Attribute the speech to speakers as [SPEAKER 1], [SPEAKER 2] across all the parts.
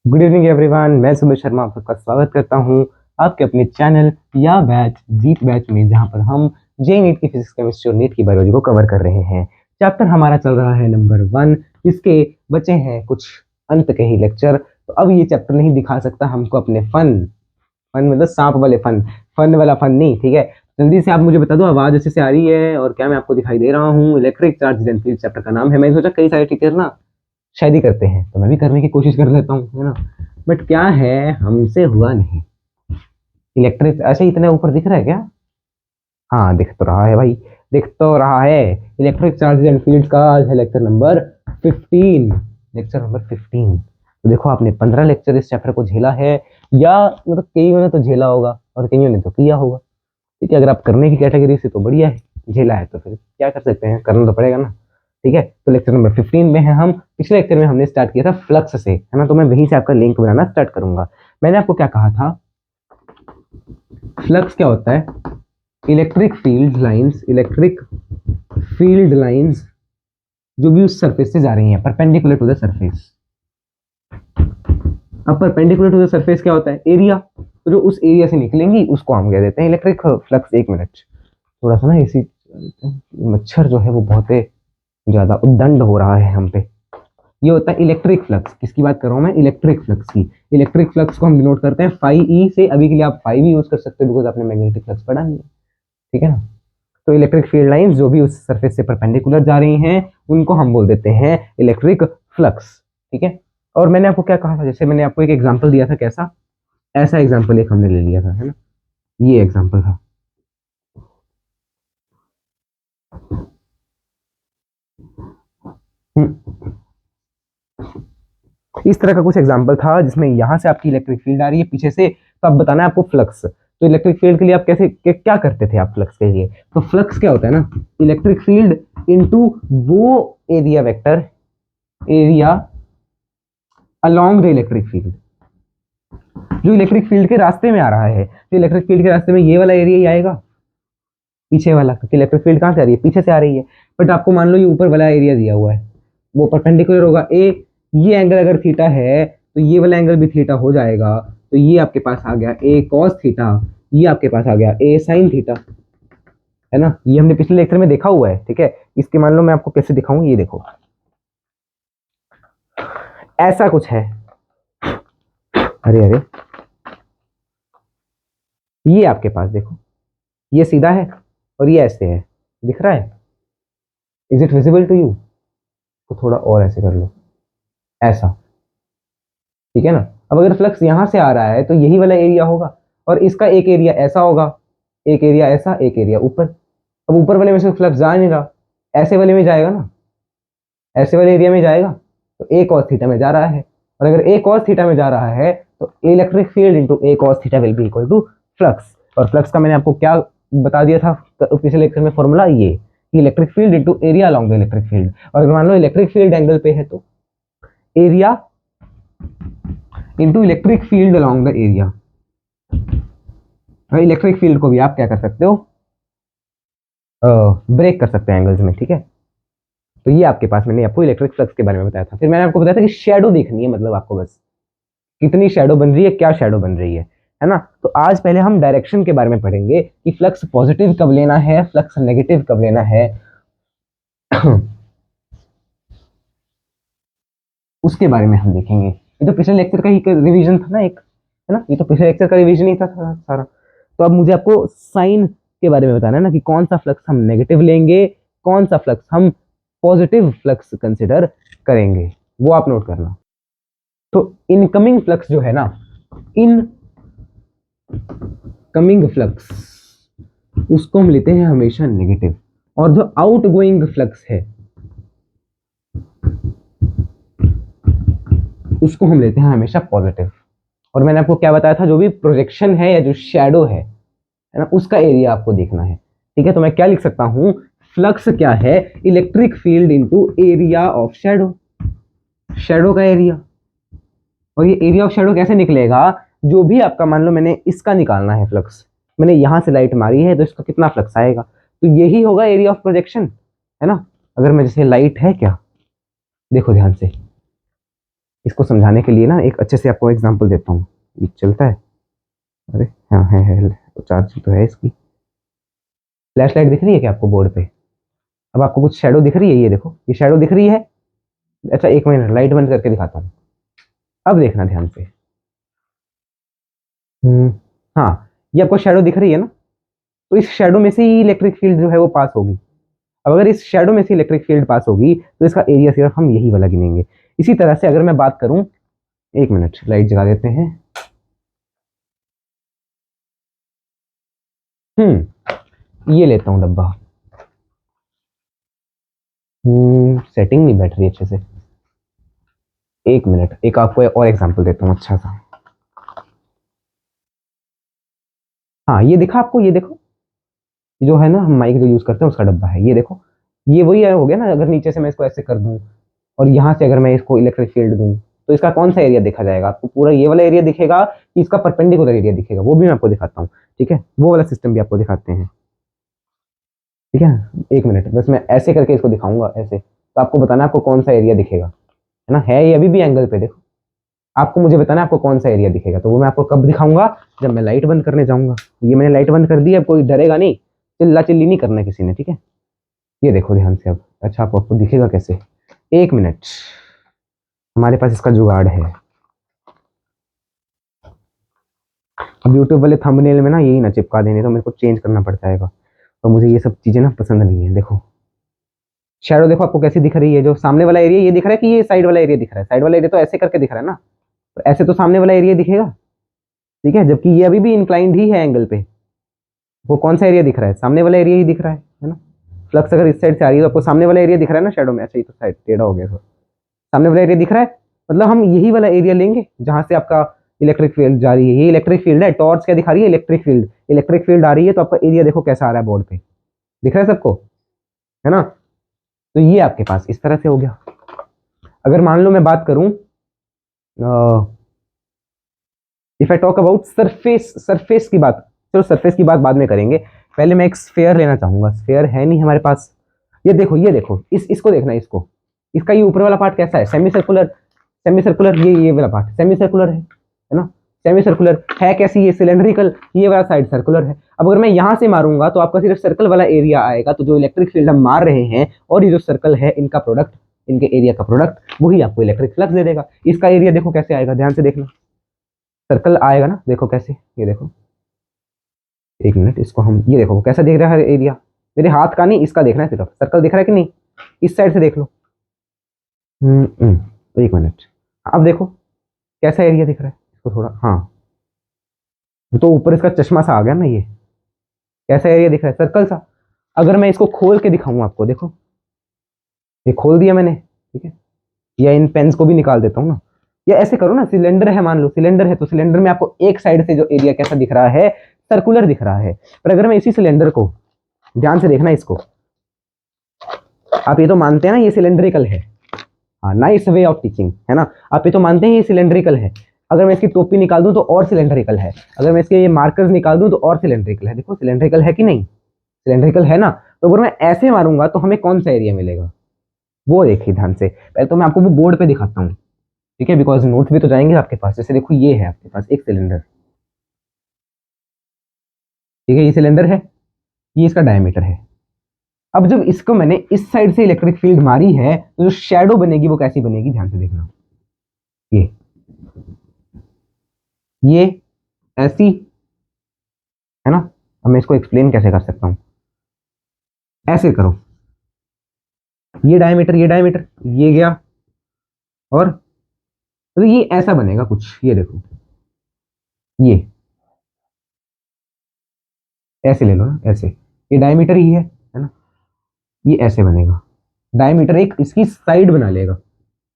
[SPEAKER 1] Good evening everyone, मैं सुमित शर्मा आप सबका स्वागत करता हूं आपके अपने चैनल या बैच जीत बैच में, जहां पर हम जे नीट की फिजिक्स केमिस्ट्री और नीट की बायोलॉजी को कवर कर रहे हैं। चैप्टर हमारा चल रहा है नंबर 1। इसके बचे हैं कुछ अंत के ही लेक्चर, तो अब ये चैप्टर नहीं दिखा सकता हमको अपने फन फन मतलब सांप वाले फन फन वाला फन नहीं, ठीक है। जल्दी से आप मुझे बता दो आवाज अच्छे से आ रही है और क्या मैं आपको दिखाई दे रहा हूँ। Electric charge and field chapter का नाम है। मैंने सोचा कई सारे टीचर ना शायद ही करते हैं, तो मैं भी करने की कोशिश कर लेता हूँ, है ना। बट क्या है, हमसे हुआ नहीं। इलेक्ट्रिक ऐसे ही इतने ऊपर दिख रहा है क्या? हाँ, दिख तो रहा है भाई, दिख तो रहा है। इलेक्ट्रिक चार्जेस एंड फील्ड्स का आज है लेक्चर नंबर 15। Lecture number 15। तो देखो, आपने 15 लेक्चर इस चैप्टर को झेला है, या मतलब कईयों ने तो झेला होगा और कईयों ने तो किया होगा। ठीक है, अगर आप करने की कैटेगरी से तो बढ़िया है, झेला है तो फिर क्या कर सकते हैं, करना तो पड़ेगा ना। ठीक है, तो लेक्चर नंबर 15 में है हम। पिछले लेक्चर में हमने स्टार्ट किया था फ्लक्स से, है ना, तो मैं वहीं से आपका लिंक बनाना स्टार्ट करूंगा। मैंने आपको क्या कहा था, फ्लक्स क्या होता है? इलेक्ट्रिक फील्ड लाइंस जो भी उस सरफेस से जा रही हैं परपेंडिकुलर टू द सरफेस। अब परपेंडिकुलर टू द सरफेस क्या होता है? एरिया। तो जो उस एरिया से निकलेंगी उसको हम कह देते हैं इलेक्ट्रिक फ्लक्स। एक मिनट, थोड़ा सा ना इसी मच्छर जो है वो बहुत ज्यादा उद्दंड हो रहा है हम पे। ये होता है इलेक्ट्रिक फ्लक्स। किसकी बात कर रहा हूँ मैं? इलेक्ट्रिक फ्लक्स की। इलेक्ट्रिक फ्लक्स को हम डिनोट करते हैं फाई ई से। अभी के लिए आप फाई भी यूज कर सकते हो बिकॉज आपने मैग्नेटिक फ्लक्स पढ़ा नहीं है, ठीक है ना। तो इलेक्ट्रिक फील्ड लाइंस जो भी उस सरफेस से परपेंडिकुलर जा रही हैं उनको हम बोल देते हैं इलेक्ट्रिक फ्लक्स, ठीक है। और मैंने आपको क्या कहा था, जैसे मैंने आपको एक एग्जांपल दिया था, कैसा? ऐसा एग्जांपल एक हमने ले लिया था, है ना। ये एग्जांपल था। इस तरह का कुछ एग्जांपल था जिसमें यहां से आपकी इलेक्ट्रिक फील्ड आ रही है पीछे से, तो अब बताना है आपको फ्लक्स। तो इलेक्ट्रिक फील्ड के लिए आप कैसे क्या करते थे आप फ्लक्स के लिए? तो फ्लक्स क्या होता है ना, इलेक्ट्रिक फील्ड इनटू वो area vector, area along the electric field, जो इलेक्ट्रिक फील्ड के रास्ते में आ रहा है। तो इलेक्ट्रिक फील्ड के रास्ते में ये वाला एरिया ही आएगा, पीछे वाला, क्योंकि इलेक्ट्रिक फील्ड कहां से आ रही है? पीछे से आ रही है। बट आपको मान लो ये ऊपर वाला एरिया दिया हुआ है, वो परपेंडिकुलर होगा ए। ये एंगल अगर थीटा है तो ये वाला एंगल भी थीटा हो जाएगा। तो ये आपके पास आ गया ए कॉस थीटा, ये आपके पास आ गया ए साइन थीटा, है ना। ये हमने पिछले लेक्चर में देखा हुआ है, ठीक है। इसके मान लो मैं आपको कैसे दिखाऊं, ये देखो, ऐसा कुछ है। अरे अरे, ये आपके पास देखो, ये सीधा है और ये ऐसे है, दिख रहा है? Is it visible to you? तो थोड़ा और ऐसे कर लो, ऐसा, ठीक है ना। अब अगर फ्लक्स यहां से आ रहा है तो यही वाला एरिया होगा, और इसका एक एरिया ऐसा होगा, एक एरिया ऐसा, एक एरिया ऊपर। अब ऊपर वाले में से फ्लक्स जा नहीं रहा, ऐसे वाले में जाएगा ना, ऐसे वाले एरिया में जाएगा। तो ए कॉस थीटा में जा रहा है, और अगर ए कॉस थीटा में जा रहा है तो electric field into A cos theta will be equal to flux. और फ्लक्स का मैंने आपको क्या बता दिया था पिछले लेक्चर में, फॉर्मूला ये, electric field into area along the electric field. और अगर मान लो इलेक्ट्रिक फील्ड एंगल पे है तो area into electric field along the area. Electric field को भी आप क्या कर सकते हो, ब्रेक कर सकते हैं एंगल्स में, ठीक है। तो ये आपके पास मैंने आपको इलेक्ट्रिक फ्लक्स के बारे में बताया था। फिर मैंने आपको बताया था कि शेडो देखनी है, मतलब आपको बस कितनी शेडो बन रही है, क्या शेडो बन रही है ना। तो आज पहले हम डायरेक्शन के बारे में पढ़ेंगे कि फ्लक्स पॉजिटिव कब लेना है, फ्लक्स नेगेटिव कब लेना है। उसके बारे में हम देखेंगे। ये तो पिछले लेक्चर का ही रिवीजन था ना एक, है ना, ये तो पिछले लेक्चर का रिवीजन ही था सारा। तो अब मुझे आपको साइन के बारे में बताना है ना, कि कौन सा फ्लक्स हम नेगेटिव लेंगे, कौन सा फ्लक्स हम पॉजिटिव फ्लक्स कंसिडर करेंगे, वो आप नोट करना। तो इनकमिंग फ्लक्स जो है ना, इनकमिंग फ्लक्स, उसको हम लेते हैं हमेशा नेगेटिव, और जो आउटगोइंग फ्लक्स है उसको हम लेते हैं हमेशा पॉजिटिव। और मैंने आपको क्या बताया था, जो भी प्रोजेक्शन है या जो शैडो है ना, उसका एरिया आपको देखना है, ठीक है। तो मैं क्या लिख सकता हूं, फ्लक्स क्या है, electric field into area of shadow, shadow का एरिया। और ये एरिया ऑफ शैडो कैसे निकलेगा, जो भी आपका मान लो मैंने इसका निकालना है फ्लक्स, मैंने यहां से लाइट मारी है तो इसका कितना फ्लक्स आएगा, तो यही होगा एरिया ऑफ प्रोजेक्शन, है ना। अगर मैं, जैसे लाइट है क्या, देखो ध्यान से, इसको समझाने के लिए ना एक अच्छे से आपको एग्जांपल देता हूँ। ये चलता है? अरे हाँ है चार्जिंग तो है इसकी। फ्लैश लाइट दिख रही है क्या आपको बोर्ड पे? अब आपको कुछ शेडो दिख रही है? ये देखो, ये शेडो दिख रही है। अच्छा एक मिनट, लाइट बंद करके दिखाता हूँ, अब देखना ध्यान से। हाँ, ये आपको शेडो दिख रही है ना, तो इस शेडो में से ही इलेक्ट्रिक फील्ड जो है वो पास होगी। अब अगर इस शेडो में से इलेक्ट्रिक फील्ड पास होगी तो इसका एरिया सिर्फ हम यही वाला गिनेंगे। इसी तरह से अगर मैं बात करूं, एक मिनट लाइट जगा देते हैं। ये लेता हूं डब्बा। सेटिंग नहीं बैठ रही अच्छे से। एक मिनट, एक आपको और एग्जांपल देता हूँ अच्छा सा। हाँ ये दिखा आपको? ये देखो, जो है ना हम माइक जो यूज करते हैं उसका डब्बा है। ये देखो, ये वही हो गया ना। अगर नीचे से मैं इसको ऐसे कर दूं और यहाँ से अगर मैं इसको इलेक्ट्रिक फील्ड दूं तो इसका कौन सा एरिया दिखा जाएगा आपको? पूरा ये वाला एरिया दिखेगा कि इसका परपेंडिकुलर एरिया दिखेगा? वो भी मैं आपको दिखाता हूँ, ठीक है? वो वाला सिस्टम भी आपको दिखाते हैं, ठीक है? एक मिनट, बस मैं ऐसे करके इसको दिखाऊंगा ऐसे, तो आपको बताना आपको कौन सा एरिया दिखेगा, है ना? है ये अभी भी एंगल पे, देखो। आपको मुझे बताना आपको कौन सा एरिया दिखेगा, तो वो मैं आपको कब दिखाऊंगा? जब मैं लाइट बंद करने जाऊंगा। ये मैंने लाइट बंद कर दी, अब कोई डरेगा नहीं, चिल्ला चिल्ली नहीं करना किसी ने, ठीक है? ये देखो ध्यान से अब। अच्छा आपको दिखेगा कैसे? एक मिनट, हमारे पास इसका जुगाड़ है। अब यूट्यूब वाले थंबनेल में ना यही ना चिपका देने, तो मेरे को चेंज करना पड़ जाएगा, तो मुझे ये सब चीजें ना पसंद नहीं है। देखो शैडो देखो आपको कैसी दिख रही है? जो सामने वाला एरिया ये दिख रहा है कि ये साइड वाला एरिया दिख रहा है? साइड वाला एरिया तो ऐसे करके दिख रहा है ना, तो ऐसे तो सामने वाला एरिया दिखेगा, ठीक है? जबकि ये अभी भी इंक्लाइंड ही है एंगल पे। वो कौन सा एरिया दिख रहा है? सामने वाला एरिया ही दिख रहा है ना? फ्लक्स अगर इस साइड से आ रही है तो आपको सामने वाला एरिया दिख रहा है ना शैडो में। अच्छा ये तो साइड टेढ़ा हो गया, तो सामने वाला एरिया दिख रहा है, मतलब हम यही वाला एरिया लेंगे जहां से आपका इलेक्ट्रिक फील्ड जा रही है। ये इलेक्ट्रिक फील्ड है, टॉर्च क्या दिखा रही है? Electric field. इलेक्ट्रिक फील्ड आ रही है तो आपका एरिया देखो कैसा आ रहा है बोर्ड पे, दिख रहा है सबको, है ना? तो ये आपके पास इस तरह से हो गया। अगर मान लो मैं बात करूं, if I talk about surface, surface की बात, चलो सरफेस की बात बाद में करेंगे, पहले मैं एक स्फेयर लेना चाहूंगा। स्फेयर है नहीं हमारे पास। ये देखो इसको देखना, इसको, इसका ये ऊपर वाला पार्ट कैसा है? Semi circular, semi circular. ये वाला पार्ट सेमी सर्कुलर है ना? सेमी सर्कुलर है कैसी? ये सिलेंड्रिकल। ये वाला साइड सर्कुलर है। अब अगर मैं यहां से मारूंगा तो आपका सिर्फ सर्कल वाला एरिया आएगा, तो जो इलेक्ट्रिक फील्ड हम मार रहे हैं और ये जो सर्कल है इनका प्रोडक्ट, इनके एरिया का प्रोडक्ट, वही आपको इलेक्ट्रिक फ्लक्स दे देगा। इसका एरिया देखो कैसे आएगा, ध्यान से देखना। सर्कल आएगा ना, देखो कैसे, ये देखो। एक मिनट, इसको हम, ये देखो कैसा दिख रहा है एरिया? मेरे हाथ का नहीं, इसका देखना है सिर्फ। सर्कल दिख रहा है कि नहीं? इस साइड से देख लो। एक मिनट, अब देखो कैसा एरिया दिख रहा है इसको थोड़ा। हाँ, तो ऊपर इसका चश्मा सा आ गया ना, ये कैसा एरिया दिख रहा है? सर्कल सा। अगर मैं इसको खोल के दिखाऊं आपको, देखो ये खोल दिया मैंने, ठीक है? या इन पेन्स को भी निकाल देता हूँ ना, या ऐसे करो ना, सिलेंडर है, मान लो सिलेंडर है, तो सिलेंडर में आपको एक साइड से जो एरिया कैसा दिख रहा है? सर्कुलर दिख रहा है। पर अगर मैं इसी सिलेंडर को, ध्यान से देखना इसको, आप ये तो मानते हैं ना ये सिलेंड्रिकल है, हाँ, नाइस वे ऑफ टीचिंग, है ना? आप ये तो मानते हैं ये सिलेंड्रिकल है। अगर मैं इसकी टोपी निकाल दूं तो और सिलेंड्रिकल है। अगर मैं इसके ये मार्कर्स निकाल दूं तो और सिलेंड्रिकल है। देखो सिलेंड्रिकल है कि नहीं? सिलेंड्रिकल है ना? तो अगर मैं ऐसे मारूंगा तो हमें कौन सा एरिया मिलेगा? वो देखिए ध्यान से। पहले तो मैं आपको वो बोर्ड पे दिखाता हूँ, ठीक है? बिकॉज नोट्स भी तो जाएंगे आपके पास। जैसे देखो ये है आपके पास एक सिलेंडर, ठीक है? ये सिलेंडर है, ये इसका डायमीटर है। अब जब इसको मैंने इस साइड से इलेक्ट्रिक फील्ड मारी है तो जो शेडो बनेगी वो कैसी बनेगी? ध्यान से देखना। ये ऐसी, है ना? अब मैं इसको एक्सप्लेन कैसे कर सकता हूं? ऐसे करो, ये डायमीटर, ये डायमीटर, ये गया, और तो ये ऐसा बनेगा कुछ। ये देखो, ये ऐसे ले लो ना, ऐसे, ये डायमीटर ही है ना? ये ऐसे बनेगा। डायमीटर एक इसकी साइड बना लेगा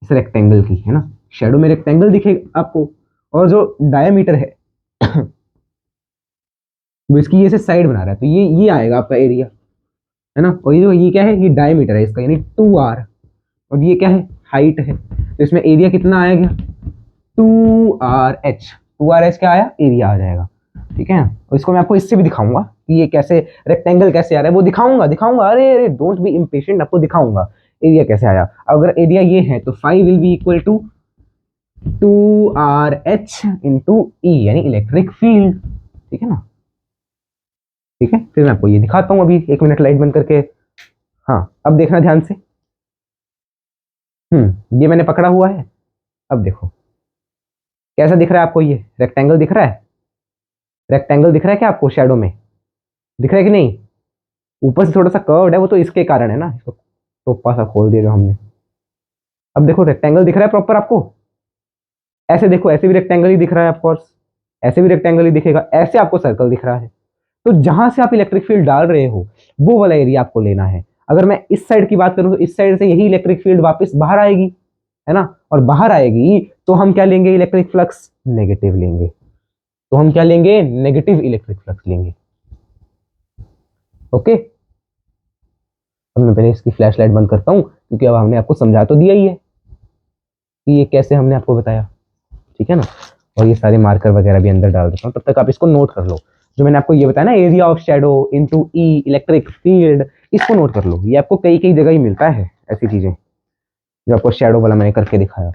[SPEAKER 1] इस रेक्टेंगल की, है ना? शेडो में रेक्टेंगल दिखेगा आपको, और जो डायमीटर है वो इसकी ये से साइड बना रहा है, तो ये आएगा आपका एरिया, है ना? और ये क्या है? ये डायमीटर है इसका, यानी 2r। और ये क्या है? हाइट है। तो इसमें एरिया कितना आएगा? 2RH। 2RH क्या आया? एरिया आ जाएगा, ठीक है? और इसको मैं आपको इससे भी दिखाऊंगा कि ये कैसे रेक्टेंगल कैसे आ रहा है, वो दिखाऊंगा। अरे अरे डोंट बी इम्पेशेंट, आपको दिखाऊंगा एरिया कैसे आया। अगर एरिया ये है तो phi will be equal to 2RH into E यानी इलेक्ट्रिक फील्ड, ठीक है ना। ठीक है, फिर मैं आपको ये दिखाता हूँ अभी, 1 मिनट लाइट बंद करके। हाँ, अब देखना ध्यान से। ये मैंने पकड़ा हुआ है। अब देखो कैसा दिख रहा है आपको, ये रेक्टेंगल दिख रहा है, रेक्टेंगल दिख रहा है क्या आपको शैडो में, दिख रहा है कि नहीं। ऊपर से थोड़ा सा कर्व्ड है, वो तो इसके कारण है ना, इसको टोपा सा खोल दिया जो हमने। अब देखो रेक्टेंगल दिख रहा है प्रॉपर आपको, ऐसे देखो, ऐसे भी रेक्टेंगल ही दिख रहा है ऑफकोर्स, ऐसे भी रेक्टेंगल ही दिखेगा, ऐसे आपको सर्कल दिख रहा है। तो जहां से आप इलेक्ट्रिक फील्ड डाल रहे हो वो वाला एरिया आपको लेना है। अगर मैं इस साइड की बात करूं तो इस साइड से यही इलेक्ट्रिक फील्ड वापस बाहर आएगी, है ना, और बाहर आएगी तो हम क्या लेंगे, इलेक्ट्रिक फ्लक्स नेगेटिव लेंगे। तो हम क्या लेंगे, नेगेटिव इलेक्ट्रिक फ्लक्स लेंगे। ओके, अब मैं पहले इसकी फ्लैश लाइट बंद करता हूं, क्योंकि अब हमने आपको समझा तो दिया ही है कि ये कैसे हमने आपको बताया, ठीक है ना। और ये सारे मार्कर वगैरह भी अंदर डाल देता हूँ, तब तक आप इसको नोट कर लो। जो मैंने आपको ये बताया ना, area of shadow into E electric field, इसको नोट कर लो। ये आपको कई कई जगह ही मिलता है ऐसी चीजें, जो आपको शेडो वाला मैंने करके दिखाया।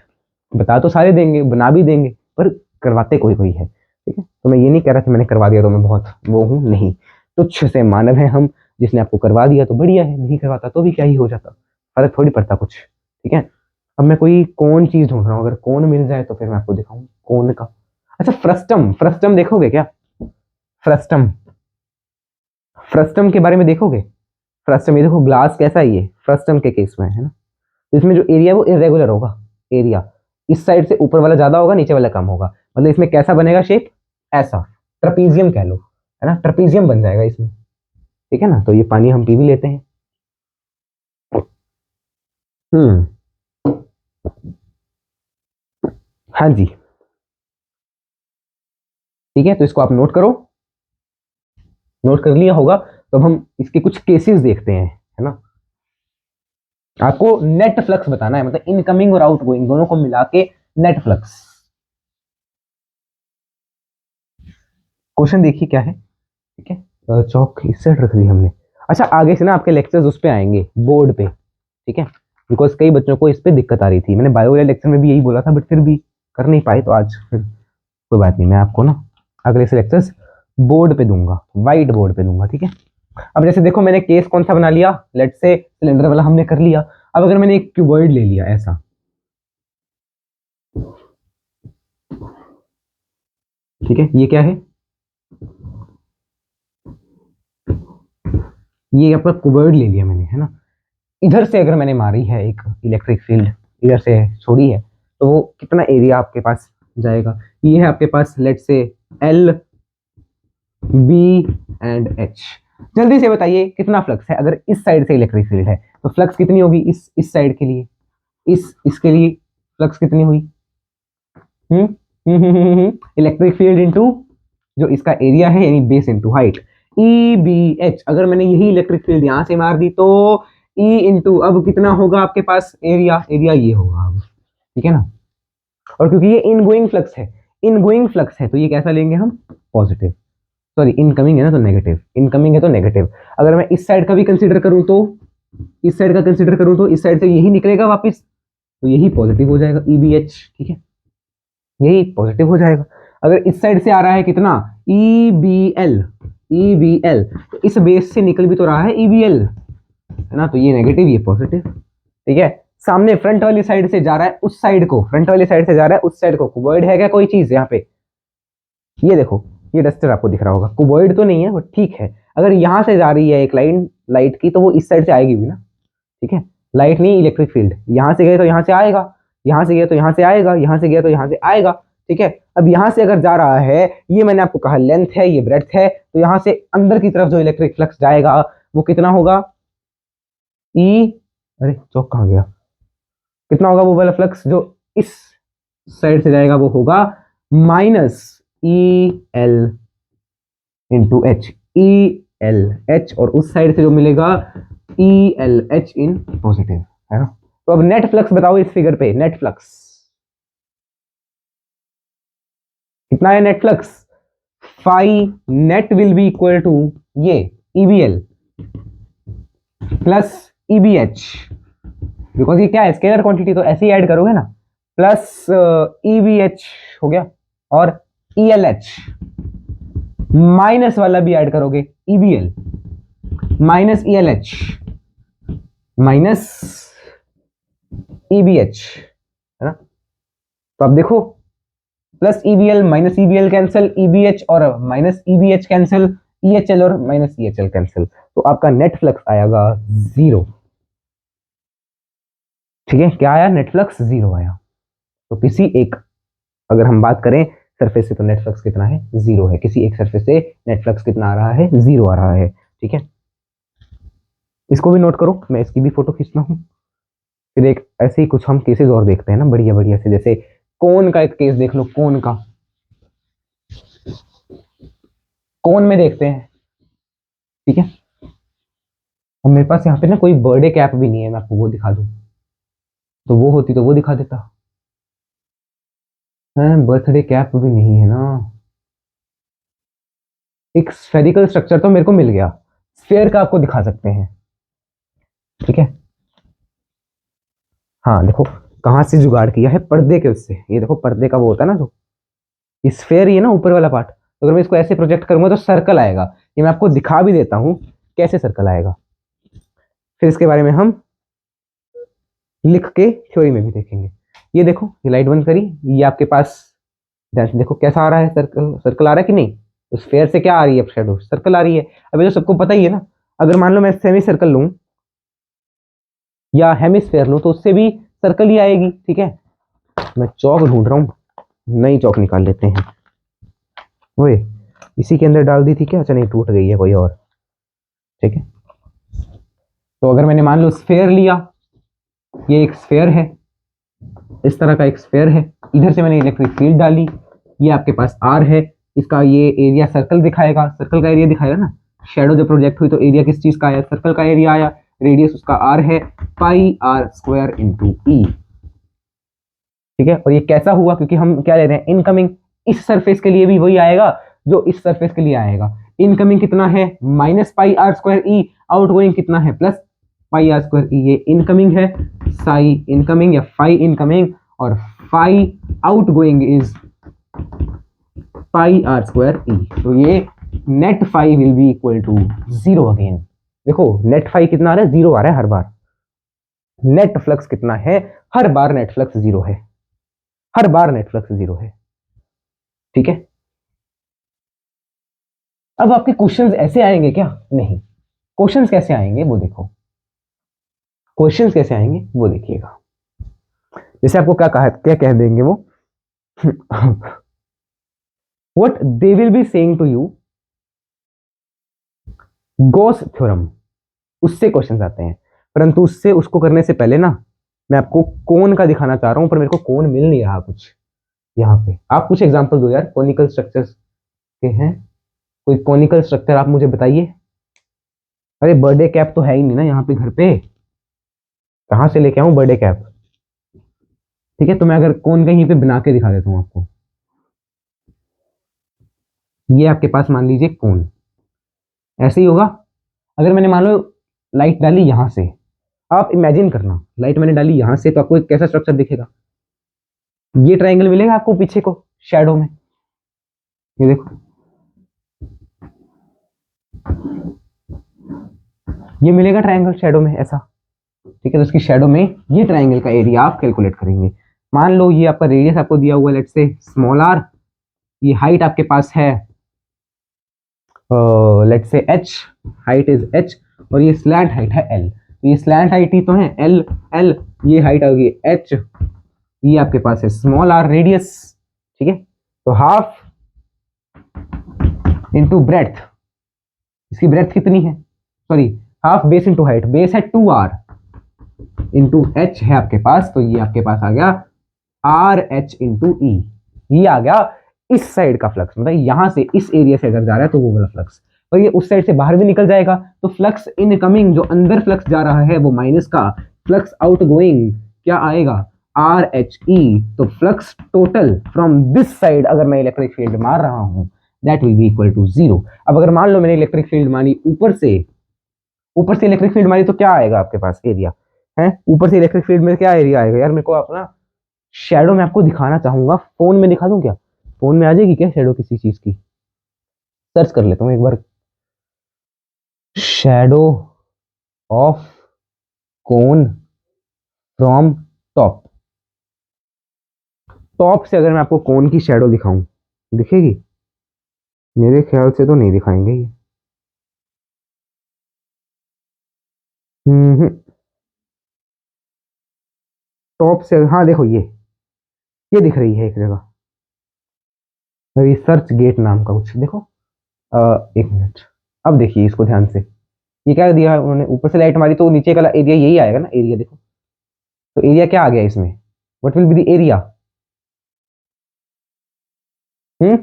[SPEAKER 1] बता तो सारे देंगे, बना भी देंगे, पर करवाते कोई कोई है, ठीक है। तो मैं ये नहीं कह रहा कि मैंने करवा दिया तो मैं बहुत वो हूँ, नहीं। तुच्छ से मानव है हम, जिसने आपको करवा दिया तो बढ़िया है, नहीं करवाता तो भी क्या ही हो जाता, फर्क थोड़ी पड़ता कुछ, ठीक है। अब मैं कोई कौन चीज ढूंढ रहा हूँ, अगर कौन मिल जाए तो फिर मैं आपको दिखाऊं कौन का। अच्छा, फ्रस्टम, फ्रस्टम देखोगे क्या, फ्रस्टम, फ्रस्टम के बारे में देखोगे। फ्रस्टम, ये देखो ग्लास कैसा है, ये फ्रस्टम के केस में है ना। तो इसमें जो एरिया है वो इरेगुलर होगा, एरिया इस साइड से ऊपर वाला ज्यादा होगा, नीचे वाला कम होगा। मतलब इसमें कैसा बनेगा शेप, ऐसा ट्रपीजियम कह लो, है ना, ट्रपीजियम बन जाएगा इसमें, ठीक है ना। तो ये पानी हम पी भी लेते हैं। हम्म, हाँ जी, ठीक है, तो इसको आप नोट करो, नोट कर लिया होगा। तो अब हम इसके कुछ केसेस देखते हैं, है ना। आपको नेट फ्लक्स बताना है, मतलब इनकमिंग और आउटगोइंग दोनों को मिला के नेट फ्लक्स। क्वेश्चन देखिए क्या है, ठीक है। चौक इस साइड रख दी हमने। अच्छा, आगे से ना आपके लेक्चर्स उस पे आएंगे बोर्ड पे, ठीक है, बिकॉज कई बच्चों को इस पे दिक्कत आ रही थी। मैंने बायो वाले लेक्चर में भी यही बोला था, बट फिर भी कर नहीं पाए, तो आज फिर कोई बात नहीं, मैं आपको ना अगले से लेक्चर्स बोर्ड पे दूंगा, व्हाइट बोर्ड पे दूंगा, ठीक है। अब जैसे देखो मैंने केस कौन सा बना लिया, लेट से सिलेंडर वाला हमने कर लिया। अब अगर मैंने एक क्यूबॉइड ले लिया ऐसा, ठीक है, ये क्या है, ये आपका क्यूबॉइड ले लिया मैंने, है ना। इधर से अगर मैंने मारी है एक इलेक्ट्रिक फील्ड, इधर से छोड़ी है, तो वो कितना एरिया आपके पास जाएगा। ये है आपके पास लेट से एल बी एंड एच। जल्दी से बताइए कितना फ्लक्स है, अगर इस साइड से इलेक्ट्रिक फील्ड है तो फ्लक्स कितनी होगी, इस साइड के लिए, इसके लिए फ्लक्स कितनी हुई, इलेक्ट्रिक फील्ड इनटू जो इसका एरिया है यानी base into height, E B H. अगर मैंने यही इलेक्ट्रिक फील्ड यहां से मार दी तो ई इंटू अब कितना होगा आपके पास एरिया, एरिया ये होगा अब, ठीक है ना। और क्योंकि ये इनगोइंग फ्लक्स है, इनगोइंग फ्लक्स है, तो ये कैसा लेंगे हम, पॉजिटिव। सॉरी, इनकमिंग है ना तो नेगेटिव, इनकमिंग है तो नेगेटिव। अगर मैं इस साइड का भी कंसीडर करूं तो, इस साइड का कंसीडर करूं तो इस साइड से यही निकलेगा वापस, तो यही पॉजिटिव हो जाएगा, ई बी एच, ठीक है, यही पॉजिटिव हो जाएगा। अगर इस साइड से आ रहा है कितना, E B L, E B L, तो इस बेस से निकल भी तो रहा है ई बी एल, है ना, तो ये नेगेटिव ये पॉजिटिव, ठीक है। सामने फ्रंट वाली साइड से जा रहा है उस साइड को, फ्रंट वाली साइड से जा रहा है उस साइड को, कुबॉइड है क्या कोई चीज यहाँ पे, ये देखो, ये डस्टर आपको दिख रहा होगा, कुबॉइड तो नहीं है बट ठीक है। अगर यहाँ से जा रही है एक लाइन लाइट की, तो वो इस साइड से आएगी भी ना, ठीक है। लाइट नहीं, इलेक्ट्रिक फील्ड, यहाँ से गए तो यहाँ से आएगा, यहाँ से गया तो यहाँ से आएगा, यहाँ से गया तो यहाँ से आएगा, ठीक है। अब यहाँ से अगर जा रहा है, ये मैंने आपको कहा लेंथ है, ये ब्रेड्थ है, तो यहाँ से अंदर की तरफ जो इलेक्ट्रिक फ्लक्स जाएगा वो कितना होगा, ई, अरे चौक कहाँ गया, कितना होगा वो वाला फ्लक्स जो इस साइड से जाएगा, वो होगा minus E L into H, E L H, और उस साइड से जो मिलेगा E L H in positive, है ना। तो अब नेट फ्लक्स बताओ इस फिगर पे, नेट फ्लक्स कितना है, net flux phi net will be equal to ये ईबीएल प्लस ईबीएच, बिकॉज ये क्या है, स्केलर क्वांटिटी, तो ऐसे ही ऐड करोगे ना, प्लस EVH हो गया और ELH, माइनस वाला भी ऐड करोगे EBL minus ELH minus EBH, है ना। तो अब देखो plus EBL minus EBL cancel, EBH और माइनस EBH कैंसिल, EHL और माइनस EHL कैंसिल, तो आपका नेट फ्लक्स आएगा 0। ठीक है, क्या आया? नेट फ्लक्स 0 आया। तो किसी एक, अगर हम बात करें सरफेस से, तो नेट फ्लक्स कितना है? 0 है। किसी एक सरफेस से नेट फ्लक्स कितना आ रहा है? 0 आ रहा है। ठीक है, इसको भी नोट करो, मैं इसकी भी फोटो खींचता हूँ। फिर एक ऐसे ही कुछ हम केसेस और देखते हैं ना, बढ़िया बढ़िया से, जैसे कोन का एक केस देख लो, कोन का, कोन में देखते हैं। ठीक है, अब मेरे पास यहाँ पे ना कोई बर्थडे कैप भी नहीं है, मैं आपको वो दिखा दूं, तो वो होती तो वो दिखा देता है, बर्थडे कैप भी नहीं है ना। एक स्फेरिकल स्ट्रक्चर तो मेरे को मिल गया, स्फेयर का आपको दिखा सकते हैं। ठीक है, हाँ देखो कहाँ से जुगाड़ किया है, पर्दे के उससे। ये देखो पर्दे का वो होता है ना, जो स्फेयर ही है ना ऊपर वाला पार्ट, तो अगर मैं इसको ऐसे प्रोजेक्ट करूंगा तो सर्कल आएगा। ये मैं आपको दिखा भी देता हूँ कैसे सर्कल आएगा, फिर इसके बारे में हम लिख के थ्योरी में भी देखेंगे। ये देखो, ये लाइट बंद करी, ये आपके पास देखो कैसा आ रहा है, सर्कल, सर्कल आ रहा है कि नहीं? तो स्फेयर से क्या आ रही है? शेडो, सर्कल आ रही है। अभी तो सबको पता ही है ना। अगर मान लो मैं सेमी सर्कल लूं या हेमिस्फेयर लूं, तो उससे भी सर्कल ही आएगी। ठीक है, मैं चौक ढूंढ रहा हूँ, नई चौक निकाल लेते हैं। ओए, इसी के अंदर डाल दी थी क्या? अच्छा नहीं, टूट गई है कोई और। ठीक है, तो अगर मैंने मान लो स्फेयर लिया, ये एक स्फेयर है, इस तरह का एक स्फेयर है, इधर से मैंने इलेक्ट्रिक फील्ड डाली, ये आपके पास आर है, इसका ये एरिया सर्कल दिखाएगा, सर्कल का एरिया दिखाएगा ना। शेडो जब प्रोजेक्ट हुई तो एरिया किस चीज का आया? सर्कल का एरिया आया, रेडियस उसका आर है, पाई आर स्क्वायर इंटू ई। ठीक है, और ये कैसा हुआ? क्योंकि हम क्या ले रहे हैं? इनकमिंग। इस सरफेस के लिए भी वही आएगा जो इस सरफेस के लिए आएगा। इनकमिंग कितना है? Minus pi are square E, outgoing कितना है? Plus pi are square E. ये इनकमिंग है, साई इनकमिंग या फाई इनकमिंग, और phi outgoing is pi are square E. तो ये net phi will be equal to 0 again. देखो नेट फाई कितना आ रहा है? 0 आ रहा है हर बार। नेट फ्लक्स कितना है? हर बार नेट फ्लक्स 0 है, हर बार नेट फ्लक्स 0 है। ठीक है, अब आपके क्वेश्चंस ऐसे आएंगे क्या? नहीं, क्वेश्चंस कैसे आएंगे वो देखो, क्वेश्चंस कैसे आएंगे वो देखिएगा। जैसे आपको क्या कहा, क्या कह देंगे वो what they will be saying to you, Gauss theorem, उससे क्वेश्चंस आते हैं। परंतु उससे, उसको करने से पहले ना, मैं आपको कोन का दिखाना चाह रहा हूं, पर मेरे को कोन मिल नहीं रहा कुछ यहाँ पे। आप कुछ एग्जांपल दो यार, कोनिकल स्ट्रक्चर्स के हैं, कोई कोनिकल स्ट्रक्चर आप मुझे बताइए। अरे बर्थडे कैप तो है ही नहीं ना यहाँ पे घर पे, कहाँ से लेके आऊं बर्थडे कैप? ठीक है, तो मैं अगर कोन कहीं पे बना के दिखा देता हूँ आपको। ये आपके पास मान लीजिए कोन ऐसे ही होगा। अगर मैंने मान लो लाइट डाली यहां से, आप इमेजिन करना, लाइट मैंने डाली यहां से, तो आपको एक कैसा स्ट्रक्चर दिखेगा? ये ट्रायंगल मिलेगा आपको पीछे को शैडो में, ये देखो, ये मिलेगा ट्रायंगल शैडो में ऐसा। ठीक है, तो इसकी शैडो में ये ट्रायंगल का एरिया आप कैलकुलेट करेंगे। मान लो ये आपका रेडियस आपको दिया हुआ है, लेट्स से स्मॉल आर, ये हाइट आपके पास है let's say h, height is h, और ये स्लैंट हाइट है l। तो ये स्लैंट हाइट ही तो है l, l, ये हाइट आ गई h, ये आपके पास है स्मॉल r रेडियस। ठीक है, तो हाफ इंटू ब्रेड्थ, इसकी ब्रेड्थ कितनी है? Sorry, half base into height, base है 2r इंटू h है आपके पास, तो ये आपके पास आ गया आर एच इंटू ई। ये आ गया इस साइड का फ्लक्स, मतलब यहां से इस एरिया से अगर जा रहा है तो वो वाला फ्लक्स, और ये उस साइड से बाहर भी निकल जाएगा, तो फ्लक्स इनकमिंग जो अंदर फ्लक्स जा रहा है वो माइनस का, फ्लक्स आउटगोइंग क्या आएगा? R H E. तो flux total from this side अगर मैं इलेक्ट्रिक फील्ड मार रहा हूं, that will be equal to 0। अब अगर मान लो मैंने इलेक्ट्रिक फील्ड मारी ऊपर से, ऊपर से इलेक्ट्रिक फील्ड मारी, तो क्या आएगा आपके पास एरिया है? ऊपर से इलेक्ट्रिक फील्ड में क्या एरिया आएगा यार? मेरे को अपना शैडो मैं आपको दिखाना चाहूंगा, फोन में दिखा दूं क्या? फोन में आ जाएगी क्या शैडो किसी चीज की? सर्च कर लेता हूँ एक बार, shadow of cone from top. Top से अगर मैं आपको कोन की शैडो दिखाऊं, दिखेगी? मेरे ख्याल से तो नहीं दिखाएंगे ये। हम्म, टॉप से, हाँ देखो ये दिख रही है एक जगह, रिसर्च गेट नाम का कुछ, देखो। एक मिनट, अब देखिए इसको ध्यान से। ये क्या दिया है उन्होंने, ऊपर से लाइट मारी तो नीचे का एरिया यही आएगा ना, एरिया देखो। तो एरिया क्या आ गया इसमें? What will be the area? Hmm,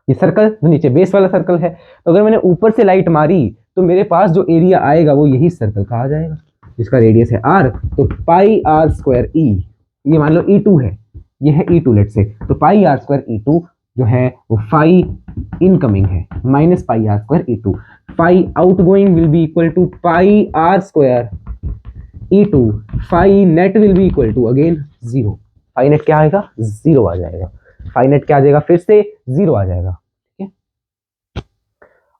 [SPEAKER 1] ये सर्कल जो नीचे बेस वाला सर्कल है, तो अगर मैंने ऊपर से लाइट मारी तो मेरे पास जो एरिया आएगा वो यही सर्कल का आ जाएगा, जिसका रेडियस है आर। तो पाई आर स्क्वायर ई, ये मान लो ई टू है, ये है ई टू लेट से, तो pi are square E two जो है वो फाई इनकमिंग है minus pi are square E two. Phi outgoing will be equal to pi are square E two. Phi net will be equal to again zero. Phi net क्या आएगा? Zero आ जाएगा। Phi net क्या आ जाएगा? फिर से जीरो आ जाएगा। ठीक है,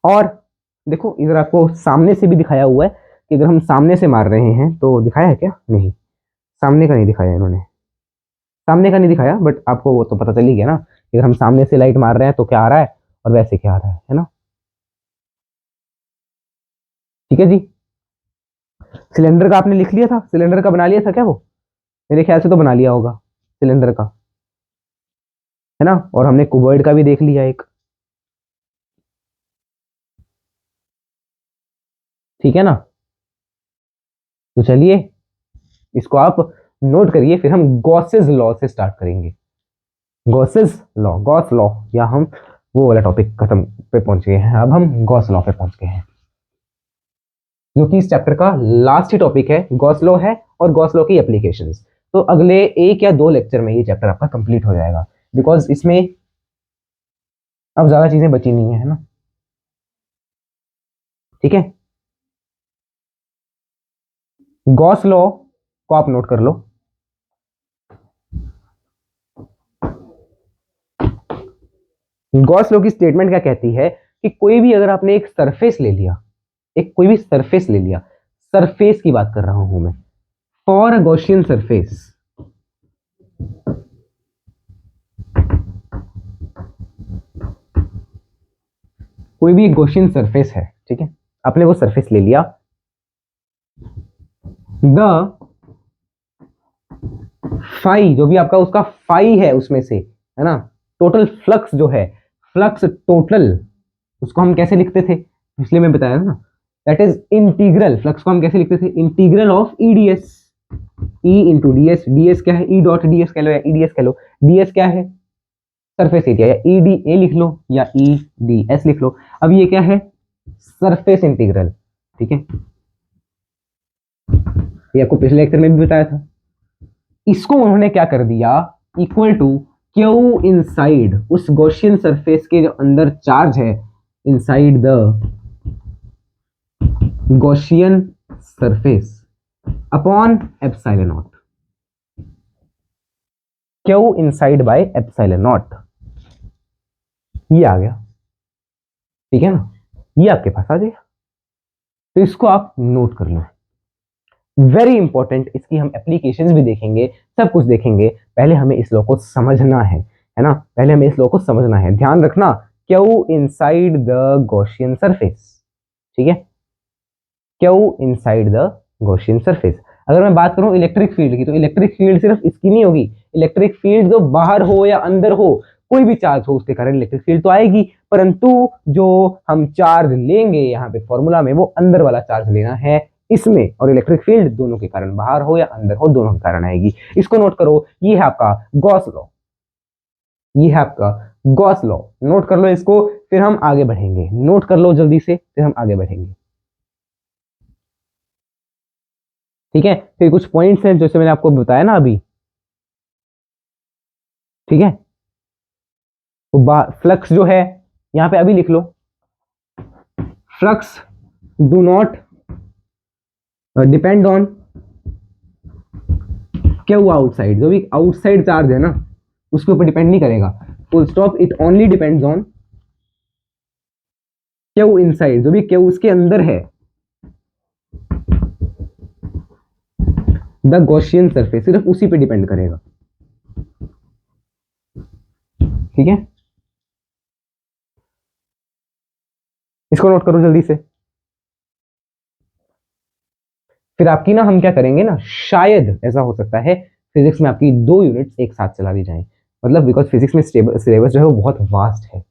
[SPEAKER 1] और देखो इधर आपको सामने से भी दिखाया हुआ है कि अगर हम सामने से मार रहे हैं तो दिखाया है क्या? नहीं, सामने का नहीं दिखाया इन्होंने, सामने का नहीं दिखाया, बट आपको वो तो पता चल ही गया ना, अगर हम सामने से लाइट मार रहे हैं तो क्या आ रहा है और वैसे क्या आ रहा है ना। ठीक है जी, सिलेंडर का आपने लिख लिया था, सिलेंडर का बना लिया था क्या वो? मेरे ख्याल से तो बना लिया होगा सिलेंडर का, है ना। और हमने कुबर्ड का भी देख लिया एक। ठीक है ना, तो चलिए इसको आप नोट करिए, फिर हम गॉसेस लॉ से स्टार्ट करेंगे। गॉसेस लॉ, गॉस लॉ, या हम वो वाला टॉपिक खत्म पे पहुंच गए हैं, अब हम गॉस लॉ पे पहुंच गए हैं, जो कि इस चैप्टर का लास्ट ही टॉपिक है। गॉस लॉ है और गॉस लॉ की एप्लीकेशंस। तो अगले एक या दो लेक्चर में ये चैप्टर आपका कंप्लीट हो जाएगा, बिकॉज इसमें अब ज्यादा चीजें बची नहीं है ना। ठीक है, गॉस लॉ को आप नोट कर लो। गॉस लॉ की स्टेटमेंट क्या कहती है कि कोई भी अगर आपने एक सरफेस ले लिया, एक कोई भी सरफेस ले लिया, सरफेस की बात कर रहा हूं मैं, फॉर अ गॉसियन सरफेस, कोई भी एक गॉसियन सरफेस है, ठीक है, आपने वो सरफेस ले लिया, द फाई, जो भी आपका उसका फाई है उसमें से, है ना, टोटल फ्लक्स जो है, फ्लक्स टोटल, उसको हम कैसे लिखते थे इसलिए मैं बताया था ना, दैट इज इंटीग्रल। फ्लक्स को हम कैसे लिखते थे? Integral of E D S, E into D S. D S क्या है? ई डॉट डी एस कह लो या ई डी एस कह लो। डी एस क्या है? सरफेस एरिया, या ई डी ए लिख लो या ई डी एस लिख लो। अब ये क्या है? Surface integral. ठीक है, ये आपको पिछले लेक्चर में भी बताया था। इसको उन्होंने क्या कर दिया? इक्वल टू क्यू इनसाइड, उस गॉसियन सरफेस के जो अंदर चार्ज है, inside the Gaussian surface upon epsilon not, Q inside by epsilon naught, ये आ गया। ठीक है ना, ये आपके पास आ जाएगा, तो इसको आप नोट कर लो, वेरी इंपॉर्टेंट। इसकी हम एप्लीकेशंस भी देखेंगे, सब कुछ देखेंगे, पहले हमें इस लॉ को समझना है ना, पहले हमें इस लॉ को समझना है। ध्यान रखना, Q inside the Gaussian surface, ठीक है, Q inside the Gaussian surface. अगर मैं बात करूं इलेक्ट्रिक फील्ड की, तो इलेक्ट्रिक फील्ड सिर्फ इसकी नहीं होगी, इलेक्ट्रिक फील्ड जो बाहर हो या अंदर हो, कोई भी चार्ज हो उसके कारण इलेक्ट्रिक फील्ड तो आएगी, परंतु जो हम चार्ज लेंगे यहाँ पे फॉर्मूला में, वो अंदर वाला चार्ज लेना है इसमें, और इलेक्ट्रिक फील्ड दोनों के कारण, बाहर हो या अंदर हो, दोनों के कारण आएगी। इसको नोट करो, ये है आपका गॉस लॉ, ये है आपका गॉस लॉ, नोट कर लो इसको, फिर हम आगे बढ़ेंगे। नोट कर लो जल्दी से, फिर हम आगे बढ़ेंगे। ठीक है, फिर कुछ पॉइंट्स हैं जैसे मैंने आपको बताया ना अभी। ठीक है, तो फ्लक्स जो है यहां पे अभी लिख लो, flux do not depend on Q outside, जो भी आउटसाइड चार्ज है ना उसके ऊपर डिपेंड नहीं करेगा, full stop, it only depends on Q inside, जो भी क्यू उसके अंदर है, द गॉसियन सरफेस, सिर्फ उसी पे डिपेंड करेगा। ठीक है, इसको नोट करो जल्दी से। फिर आपकी ना, हम क्या करेंगे ना, शायद ऐसा हो सकता है फिजिक्स में आपकी 2 यूनिट्स एक साथ चला दी जाए, मतलब बिकॉज फिजिक्स में सिलेबस जो है वो बहुत वास्ट है,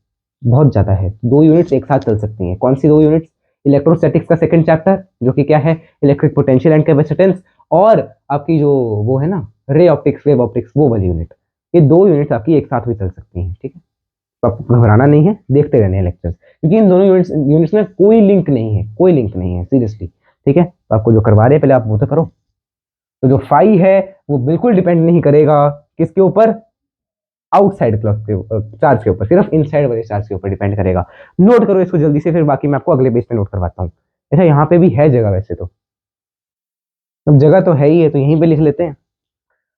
[SPEAKER 1] बहुत ज्यादा है, 2 यूनिट्स एक साथ चल सकती हैं। कौन सी 2 यूनिट्स? इलेक्ट्रोस्टैटिक्स का सेकंड चैप्टर, जो कि क्या है, इलेक्ट्रिक पोटेंशियल एंड कैपेसिटेंस, और आपकी जो वो है ना रे ऑप्टिक्स, वेव ऑप्टिक्स, वो वाली यूनिट। ये 2 यूनिट्स आपकी एक साथ भी चल सकती हैं। ठीक है, तो आपको घबराना नहीं है, देखते रहने हैं लेक्चर्स, क्योंकि इन दोनों यूनिट्स में कोई लिंक नहीं है, कोई लिंक नहीं है सीरियसली। ठीक है, तो आपको जो करवा रहे हैं पहले आप वो तो करो। तो जो फाई है वो बिल्कुल डिपेंड नहीं करेगा किसके ऊपर, आउटसाइड क्लॉक के चार्ज के ऊपर, सिर्फ इनसाइड वाले चार्ज के ऊपर डिपेंड करेगा। नोट करो इसको जल्दी से, फिर बाकी मैं आपको अगले पेज पे नोट करवाता हूँ। अच्छा, यहाँ पे भी है जगह वैसे तो, अब जगह तो है ही है तो यहीं पे लिख लेते हैं।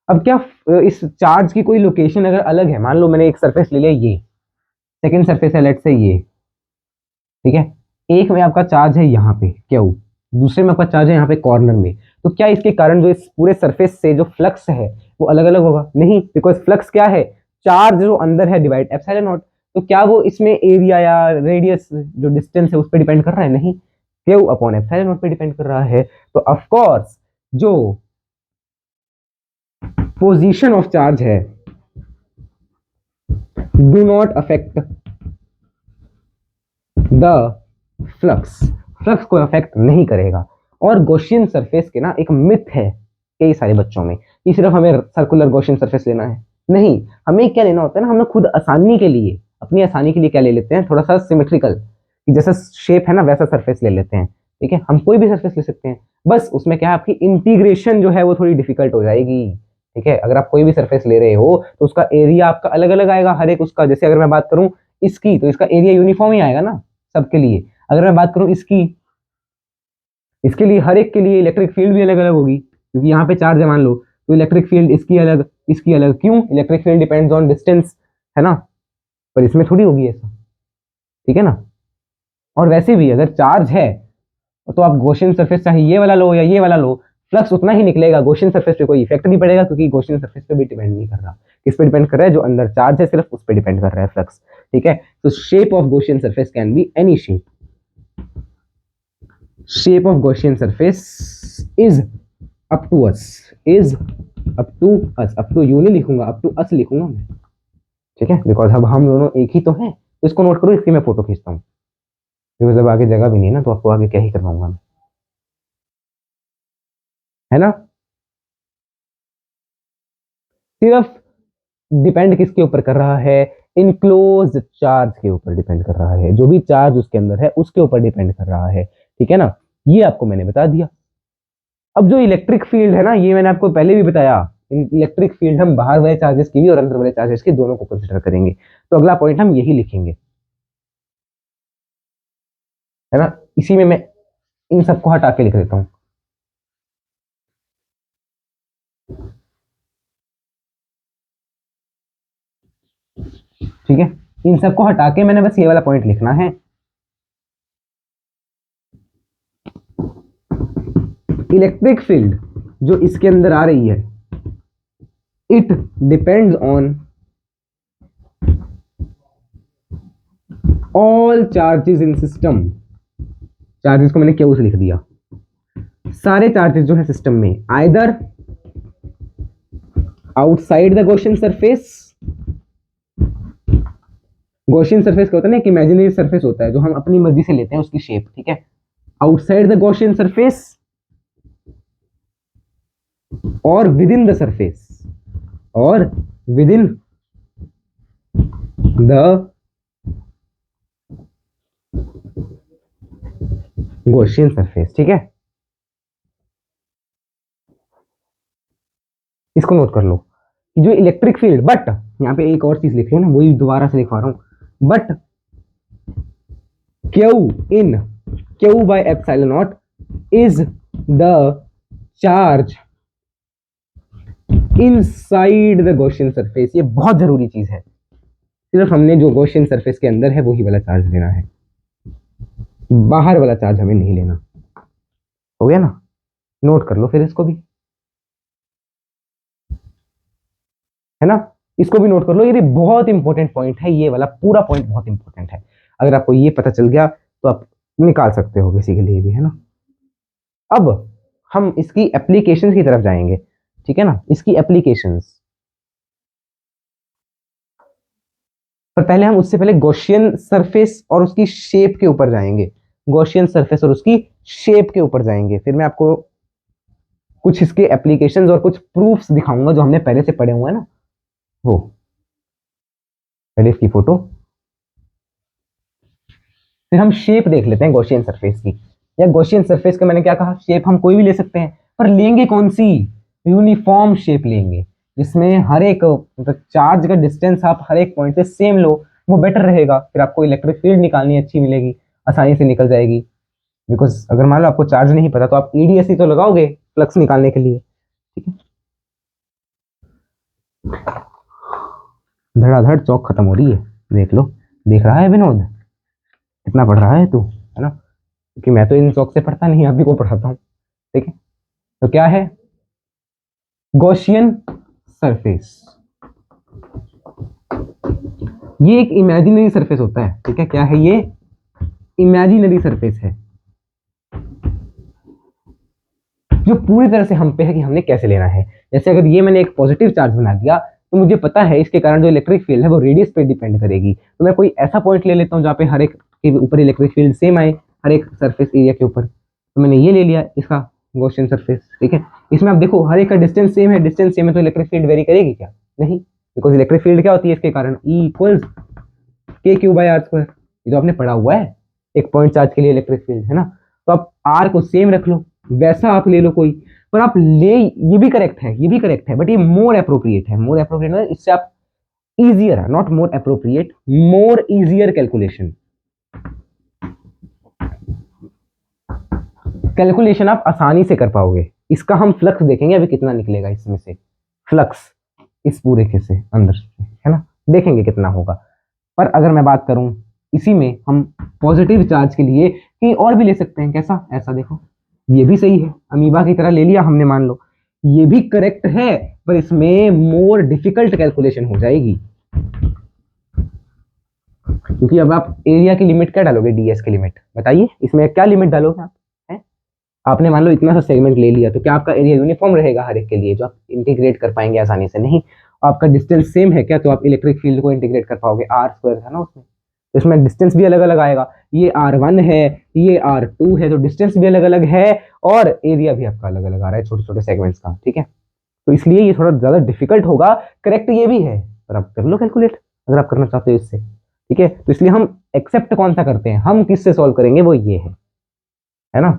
[SPEAKER 1] अब क्या, इस चार्ज की कोई लोकेशन अगर अलग है, मान लो मैंने एक सरफेस ले लिया, ये सेकेंड सरफेस है लेट से ये, ठीक है, एक में आपका चार्ज है यहाँ पे क्यू, दूसरे में आपका चार्ज है यहाँ पे कॉर्नर में, तो क्या इसके कारण जो इस पूरे सरफेस से जो फ्लक्स है वो अलग अलग होगा? नहीं, बिकॉज फ्लक्स क्या है, चार्ज जो अंदर है डिवाइड एप्सिलॉन नॉट, तो क्या वो इसमें एरिया या रेडियस जो डिस्टेंस है उस पर डिपेंड कर रहा है? नहीं, क्यू अपॉन एप्सिलॉन नॉट पे डिपेंड कर रहा है। तो ऑफ कोर्स जो पोजीशन ऑफ चार्ज है do not affect the flux, flux को अफेक्ट नहीं करेगा। और गॉसियन सरफेस के ना एक मिथ है कई सारे बच्चों में कि सिर्फ हमें सर्कुलर गॉसियन सरफेस लेना है, नहीं, हमें क्या लेना होता है ना, हमें खुद आसानी के लिए, अपनी आसानी के लिए क्या ले लेते हैं, थोड़ा सा सिमेट्रिकल, कि जैसा शेप है ना वैसा सरफेस ले लेते हैं। ठीक है, हम कोई भी सरफेस ले सकते हैं, बस उसमें क्या है, आपकी इंटीग्रेशन जो है वो थोड़ी डिफिकल्ट हो जाएगी। ठीक है, अगर आप कोई भी सरफेस ले रहे हो तो उसका एरिया आपका अलग अलग आएगा हर एक उसका, जैसे अगर मैं बात करूं इसकी, तो इसका एरिया यूनिफॉर्म ही आएगा ना सबके लिए। अगर मैं बात करूं इसकी, इसके लिए हर एक के लिए इलेक्ट्रिक फील्ड भी अलग अलग होगी, क्योंकि यहाँ पे चार्ज है मान लो, तो इलेक्ट्रिक फील्ड इसकी अलग, इसकी अलग, क्यों? Electric field depends on distance, है ना, पर इसमें थोड़ी होगी ऐसा। ठीक है ना, और वैसे भी अगर चार्ज है तो आप गॉसियन सरफेस चाहे ये वाला लो या ये वाला लो, फ्लक्स उतना ही निकलेगा, गॉसियन सरफेस पे कोई इफेक्ट नहीं पड़ेगा, क्योंकि गॉसियन सरफेस पे भी डिपेंड नहीं कर रहा। किस पे डिपेंड कर रहा है? जो अंदर चार्ज है सिर्फ उस पे डिपेंड कर रहा है फ्लक्स। ठीक है, तो shape of Gaussian surface can be any shape, shape of Gaussian surface is up to us, is up to us, up to you नहीं लिखूंगा, up to us लिखूंगा मैं। ठीक है, बिकॉज अब हम दोनों एक ही तो हैं, तो इसको नोट करो, इसकी मैं फोटो खींचता हूँ, बिकॉज अब आगे जगह भी नहीं है ना, तो आपको आगे क्या ही करवाऊंगा मैं, है ना। सिर्फ डिपेंड किसके ऊपर कर रहा है, इनक्लोज चार्ज के ऊपर डिपेंड कर रहा है, जो भी चार्ज उसके अंदर है उसके ऊपर डिपेंड कर रहा है। ठीक है ना, ये आपको मैंने बता दिया। अब जो इलेक्ट्रिक फील्ड है ना, ये मैंने आपको पहले भी बताया, इलेक्ट्रिक फील्ड हम बाहर वाले चार्जेस की भी और अंदर वाले चार्जेस की दोनों को कंसिडर करेंगे, तो अगला पॉइंट हम यही लिखेंगे, है ना। इसी में मैं इन सबको हटा के लिख देता हूं। ठीक है, इन सबको हटा के मैंने बस ये वाला पॉइंट लिखना है, इलेक्ट्रिक फील्ड जो इसके अंदर आ रही है, it depends on all charges in system, charges को मैंने क्यू से लिख दिया, सारे चार्जेस जो है सिस्टम में, either outside the Gaussian surface, Gaussian surface क्या होता है ना, एक इमेजिनरी सरफेस होता है जो हम अपनी मर्जी से लेते हैं उसकी शेप। ठीक है, आउटसाइड द गॉसियन सरफेस और विद इन द सरफेस, और with in the Gaussian surface. ठीक है, इसको नोट कर लो कि जो इलेक्ट्रिक फील्ड, बट यहां पे एक और चीज लिख लो ना, वही दोबारा से लिखवा रहा हूं, but Q in Q by epsilon not is the charge inside the Gaussian surface. ये बहुत जरूरी चीज है, सिर्फ हमने जो गॉसियन सरफेस के अंदर है वही वाला चार्ज लेना है, बाहर वाला चार्ज हमें नहीं लेना। हो गया ना, नोट कर लो फिर इसको भी, है ना, इसको भी नोट कर लो। ये बहुत इंपॉर्टेंट पॉइंट है, ये वाला पूरा पॉइंट बहुत इंपॉर्टेंट है। अगर आपको ये पता चल गया तो आप निकाल सकते हो किसी के लिए भी, है ना। अब हम इसकी एप्लीकेशंस की तरफ जाएंगे, ठीक है ना, इसकी एप्लीकेशंस। पर पहले हम उससे पहले गॉसियन सरफेस और उसकी शेप के ऊपर जाएंगे, गॉसियन सरफेस और उसकी शेप के ऊपर जाएंगे। फिर मैं आपको कुछ इसके एप्लीकेशंस और कुछ प्रूफ्स दिखाऊंगा जो हमने पहले से पढ़े हुए हैं ना वो। पहले इसकी फोटो, फिर हम शेप देख लेते हैं गॉसियन सरफेस की। या गॉसियन सरफेस का मैंने क्या कहा, शेप हम कोई भी ले सकते हैं, पर लेंगे कौन सी, यूनिफॉर्म शेप लेंगे, जिसमें हर एक मतलब चार्ज का डिस्टेंस आप हर एक पॉइंट से सेम लो, वो बेटर रहेगा। फिर आपको इलेक्ट्रिक फील्ड निकालनी अच्छी मिलेगी, आसानी से निकल जाएगी। बिकॉज अगर मान लो आपको चार्ज नहीं पता तो आप ईडीएससी तो लगाओगे फ्लक्स निकालने के लिए, ठीक है। धड़ाधड़ चौक खत्म हो रही है, देख लो, देख रहा है विनोद, कितना पढ़ रहा है तू, है ना, क्योंकि मैं तो इन चौक से पढ़ता नहीं, अभी को पढ़ाता हूँ, ठीक है। तो क्या है गॉसियन सरफेस, ये एक इमेजिनरी सरफेस होता है, ठीक है। क्या है ये, इमेजिनरी सरफेस है, जो पूरी तरह से हम पे है कि हमने कैसे लेना है। जैसे अगर ये मैंने एक पॉजिटिव चार्ज बना दिया तो मुझे पता है इसके कारण जो इलेक्ट्रिक फील्ड है वो रेडियस पे डिपेंड करेगी। तो मैं कोई ऐसा पॉइंट ले लेता हूँ जहाँ पे हर एक के ऊपर इलेक्ट्रिक फील्ड सेम आए, हर एक सरफेस एरिया के ऊपर। तो मैंने ये ले लिया इसका गॉसियन सरफेस, ठीक है। इसमें आप देखो हर एक का डिस्टेंस सेम है, डिस्टेंस सेम है तो इलेक्ट्रिक फील्ड वेरी करेगी क्या, नहीं, बिकॉज इलेक्ट्रिक फील्ड क्या होती है इसके कारण, E इक्वल्स k/r²। ये तो आपने पढ़ा हुआ है, एक पॉइंट चार्ज के लिए इलेक्ट्रिक फील्ड, है ना। तो आप r को सेम रख लो, वैसा आप ले लो कोई, पर आप ले, ये भी करेक्ट है, ये भी करेक्ट है, बट ये मोर अप्रोप्रिएट है। मोर अप्रोप्रिएट मतलब इससे आप easier, not more appropriate, more easier calculation, calculation आप आसानी से कर पाओगे। इसका हम फ्लक्स देखेंगे अभी कितना निकलेगा इसमें से, फ्लक्स इस पूरे के से अंदर से, है ना, देखेंगे कितना होगा। पर अगर मैं बात करूं इसी में हम पॉजिटिव चार्ज के लिए कहीं और भी ले सकते हैं, कैसा, ऐसा देखो, ये भी सही है, अमीबा की तरह ले लिया हमने, मान लो ये भी करेक्ट है, पर इसमें मोर डिफिकल्ट कैलकुलेशन हो जाएगी, क्योंकि अब आप एरिया की लिमिट क्या डालोगे, डीएस की लिमिट, बताइए इसमें क्या लिमिट डालोगे आप, है? आपने मान लो इतना सा सेगमेंट ले लिया तो क्या आपका एरिया यूनिफॉर्म रहेगा हर एक के लिए जो आप इंटीग्रेट कर पाएंगे आसानी से, नहीं। आपका डिस्टेंस सेम है क्या, तो आप इलेक्ट्रिक फील्ड को इंटीग्रेट कर पाओगे, r² है ना उसमें, तो इसमें डिस्टेंस भी अलग अलग आएगा, ये r1 है, ये r2 है, तो डिस्टेंस भी अलग अलग है और एरिया भी आपका अलग अलग आ रहा है छोटे छोटे सेगमेंट्स का, ठीक है। तो इसलिए ये थोड़ा ज्यादा डिफिकल्ट होगा, करेक्ट ये भी है, पर आप कर लो कैलकुलेट अगर आप करना चाहते हो इससे, ठीक है। तो इसलिए हम एक्सेप्ट कौन सा करते हैं, हम किससे सॉल्व करेंगे, वो ये है ना।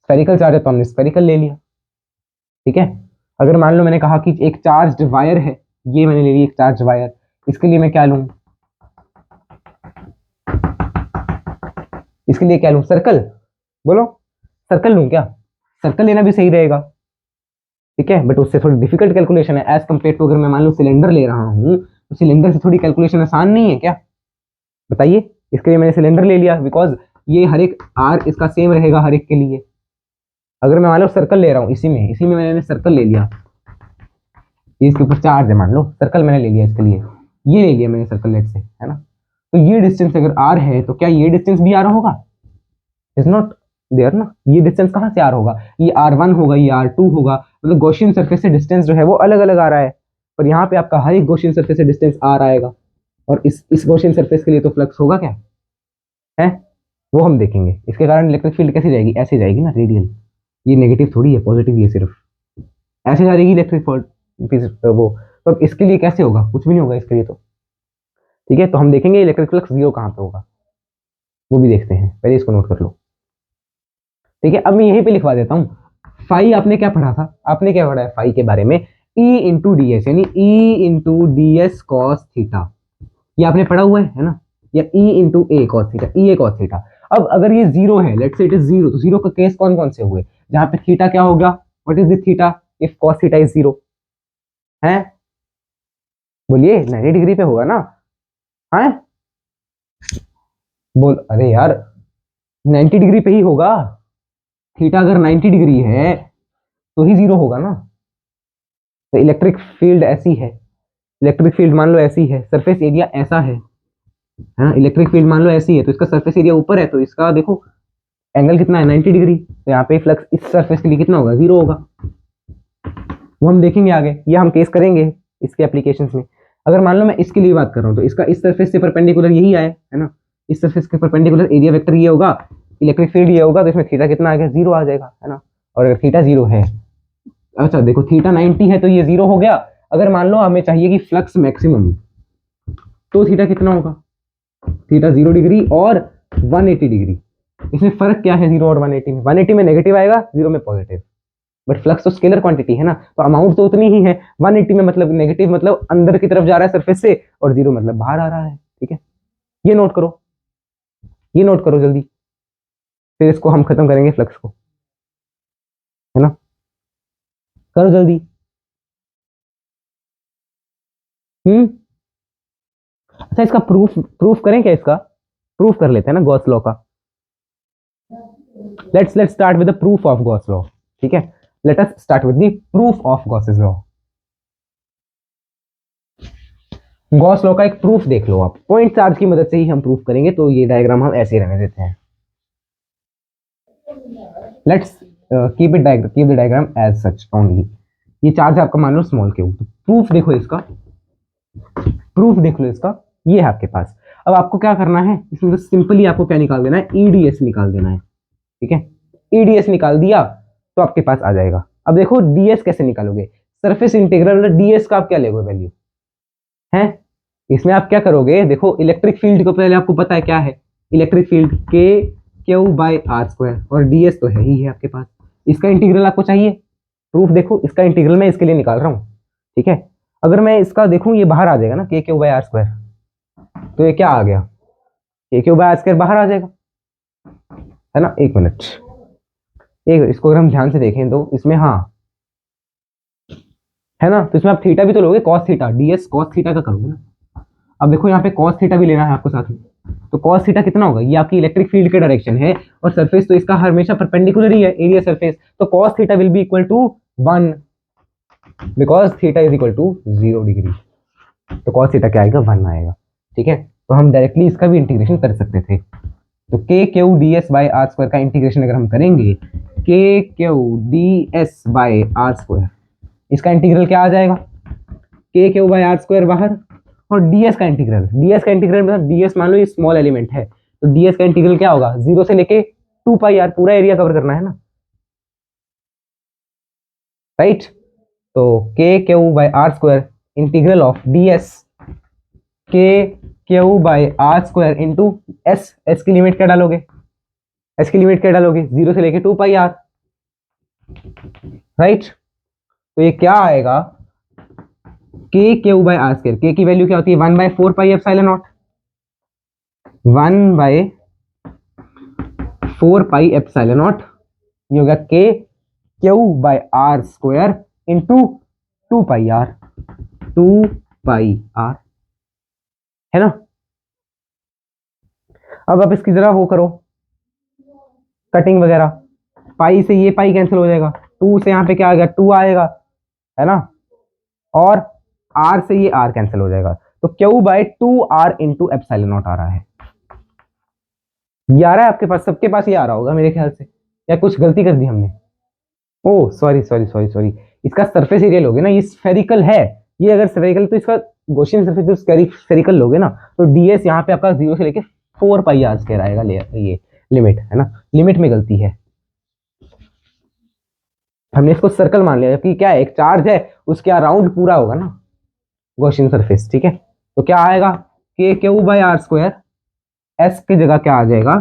[SPEAKER 1] स्फेरिकल चार्ज है तो हमने स्फेरिकल ले लिया, ठीक है। अगर मान लो मैंने कहा कि एक चार्ज वायर है, ये मैंने ले ली एक चार्ज वायर, इसके लिए मैं क्या लूं, इसके लिए क्या लूं, सर्कल, बोलो सर्कल लूं क्या, सर्कल लेना भी सही रहेगा, ठीक है। बट उससे थोड़ी डिफिकल्ट कैलकुलेशन है एज कम्पेयर टू अगर मैं मान लो सिलेंडर ले रहा हूं, तो सिलेंडर से थोड़ी कैलकुलेशन आसान नहीं है क्या, बताइए। इसके लिए मैंने सिलेंडर ले लिया बिकॉज ये हर एक आर इसका सेम रहेगा हर एक के लिए। अगर मैं मान लो सर्कल ले रहा हूँ, इसी में मैंने सर्कल ले लिया, ये इसके ऊपर चार्ज है, मान लो सर्कल मैंने ले लिया इसके लिए, ये ले लिया मैंने सर्कल लेट से, है ना। तो ये डिस्टेंस अगर r है तो क्या ये डिस्टेंस भी r होगा, इज नॉट देयर ना, ये डिस्टेंस कहाँ से r होगा, ये r1 होगा, ये r2 होगा, मतलब गॉसियन सरफेस से डिस्टेंस जो है वो अलग अलग आ रहा है, पर यहाँ पे आपका हर एक गॉसियन सरफेस से डिस्टेंस r आएगा, और इस गॉसियन सरफेस के लिए तो फ्लक्स होगा क्या है, वो हम देखेंगे। इसके कारण इलेक्ट्रिक फील्ड कैसे जाएगी, ऐसे जाएगी ना, रेडियल, ये नेगेटिव थोड़ी है, पॉजिटिव ये सिर्फ ऐसे जाएगी इलेक्ट्रिक वो। तो अब इसके लिए कैसे होगा, कुछ भी नहीं होगा इसके लिए तो, ठीक है। तो हम देखेंगे इलेक्ट्रिक फ्लक्स जीरो कहाँ पे होगा, वो भी देखते हैं, पहले इसको नोट कर लो, ठीक है। अब मैं यहीं पे लिखवा देता हूँ, फाई आपने क्या पढ़ा था, आपने क्या पढ़ा है फाई के बारे में, ई इंटू डी एस, यानी E into D S cos theta, ये आपने पढ़ा हुआ है ना, या E into A cos theta, E A cos theta. अब अगर ये जीरो है, let's say it is zero, तो जीरो का केस कौन कौन से हुए, जहां पे थीटा क्या होगा, what is the theta if cos theta is zero, हैं? बोलिए 90 डिग्री पे होगा ना? हैं? बोल, अरे यार 90 डिग्री पे ही होगा। थीटा अगर 90 डिग्री है तो ही जीरो होगा ना। तो इलेक्ट्रिक फील्ड ऐसी है, इलेक्ट्रिक फील्ड मान लो ऐसी है, सरफेस एरिया ऐसा है ना, इलेक्ट्रिक फील्ड मान लो ऐसी है, तो इसका सरफेस एरिया ऊपर है, तो इसका देखो एंगल कितना है, 90 डिग्री। तो यहाँ पे फ्लक्स इस सरफेस के लिए कितना होगा, जीरो होगा। वो हम देखेंगे आगे, ये हम केस करेंगे इसके एप्लीकेशंस में। अगर मान लो मैं इसके लिए बात कर रहा हूँ, तो इसका इस सरफेस से परपेंडिकुलर यही आए है ना, इस सरफेस के परपेंडिकुलर एरिया वेक्टर ये होगा, इलेक्ट्रिक फील्ड ये होगा, तो इसमें थीटा कितना आ गया, जीरो आ जाएगा, है ना। और अगर थीटा जीरो है, अच्छा देखो थीटा 90 है तो ये जीरो हो गया। अगर मान लो हमें चाहिए कि फ्लक्स मैक्सिमम, तो थीटा कितना होगा, थीटा 0 डिग्री और 180 डिग्री। इसमें फर्क क्या है 0 और 180 में, 180 में नेगेटिव आएगा, 0 में पॉजिटिव। बट फ्लक्स तो स्केलर क्वांटिटी है ना, तो अमाउंट तो उतनी ही है। 180 में मतलब नेगेटिव मतलब अंदर की तरफ जा रहा है सरफेस से, और 0 मतलब बाहर आ रहा है। ठीक है, ये नोट करो, ये नोट करो जल्दी, फिर इसको हम खत्म करेंगे फ्लक्स को, है ना। करो जल्दी। अच्छा इसका प्रूफ प्रूफ करें क्या, इसका प्रूफ कर लेते हैं ना गॉस लॉ का। Let's start with the proof of Gauss law. ठीक है, let us start with the proof of Gauss's law. Gauss law का एक प्रूफ देख लो आप, पॉइंट चार्ज की मदद से ही हम प्रूफ करेंगे, तो ये डायग्राम हम ऐसे ही रहने देते हैं। Let's keep the diagram as such only. ये चार्ज आपका मान लो स्मॉल क्यू, तो प्रूफ देखो इसका, प्रूफ देख लो इसका, ये है आपके पास। अब आपको क्या करना है इसमें, तो सिंपली आपको क्या निकाल देना है, ईडीएस निकाल देना है। ठीक है, ईडीएस निकाल दिया तो आपके पास आ जाएगा। अब देखो डीएस कैसे निकालोगे, सरफेस इंटीग्रल डीएस का आप क्या लेगो वैल्यू है। इसमें आप क्या करोगे, देखो इलेक्ट्रिक फील्ड को पहले आपको पता है क्या है, इलेक्ट्रिक फील्ड के क्यू बाई आर स्क्वायर, और डीएस तो है ही है आपके पास। इसका इंटीग्रल आपको चाहिए, प्रूफ देखो इसका इंटीग्रल मैं इसके लिए निकाल रहा हूँ। ठीक है, अगर मैं इसका देखूं ये बाहर आ जाएगा ना, के क्यू बाई आर स्क्वायर, तो ये क्या आ गया, K Q by R square बाहर आ जाएगा, है ना। एक मिनट, एक इसको अगर हम ध्यान से देखें तो इसमें हाँ है ना, तो इसमें आप थीटा भी तो लोगे, cos theta, DS cos theta का करोगे ना। अब देखो यहाँ पे कॉस थीटा भी लेना है आपको साथ में, तो कॉस थीटा कितना होगा, ये आपकी इलेक्ट्रिक फील्ड के डायरेक्शन है, और सरफेस तो इसका हमेशा परपेंडिकुलर ही है, एरिया सरफेस, तो cos theta will be equal to 1, because theta is equal to 0 degree, तो कॉस थीटा क्या आएगा, 1 आएगा। ठीक है, तो हम डायरेक्टली इसका भी इंटीग्रेशन कर सकते थे, तो K Q D S by R square का इंटीग्रेशन अगर हम करेंगे, K Q D S by R square, इसका इंटीग्रल क्या आ जाएगा, के क्यू बाई आर स्क्वायर बाहर, और डीएस का इंटीग्रल, डीएस का इंटीग्रल मतलब डीएस मान लो ये स्मॉल एलिमेंट है, तो डीएस का इंटीग्रल क्या होगा, 0 से लेके 2 पाई आर, पूरा एरिया कवर करना है ना, राइट। तो K Q by R square integral of ds K Q by R square into S, S की लिमिट क्या डालोगे, एस की लिमिट क्या डालोगे, 0 से लेके 2 पाई आर, राइट। तो ये क्या आएगा, K Q by R square, के की वैल्यू क्या होती है, 1/4 pi epsilon naught, 1/4 pi epsilon naught, ये हो गया K Q by R square into 2 pi R, 2 pi R, है ना। अब आप इसकी जरा वो करो कटिंग वगैरह, पाई से ये पाई कैंसिल हो जाएगा, 2 से यहाँ पे क्या आ गया, 2 आएगा, है ना, और आर से ये आर कैंसिल हो जाएगा, तो Q by 2 R into epsilon naught आ रहा है। ये आ रहा है आपके पास, सबके पास ये आ रहा होगा मेरे ख्याल से, या कुछ गलती कर दी हमने। Oh sorry sorry sorry sorry, इसका सरफेस एरिया लोगे ना, ये स्फेरिकल है, ये अगर स्फेरिकल तो इसका गॉसियन सरफेस जो स्फेरिकल लोगे ना, तो डीएस यहाँ पे आपका 0 से लेके 4 पाई आर स्क्वायर आएगा, ये लिमिट है ना, लिमिट में गलती है, हमने इसको सर्कल मान लिया, जबकि क्या है, एक चार्ज है उसके अराउंड पूरा होगा ना गॉसियन सरफेस। ठीक है, तो क्या आएगा, K Q by R square, S की जगह क्या आ जाएगा,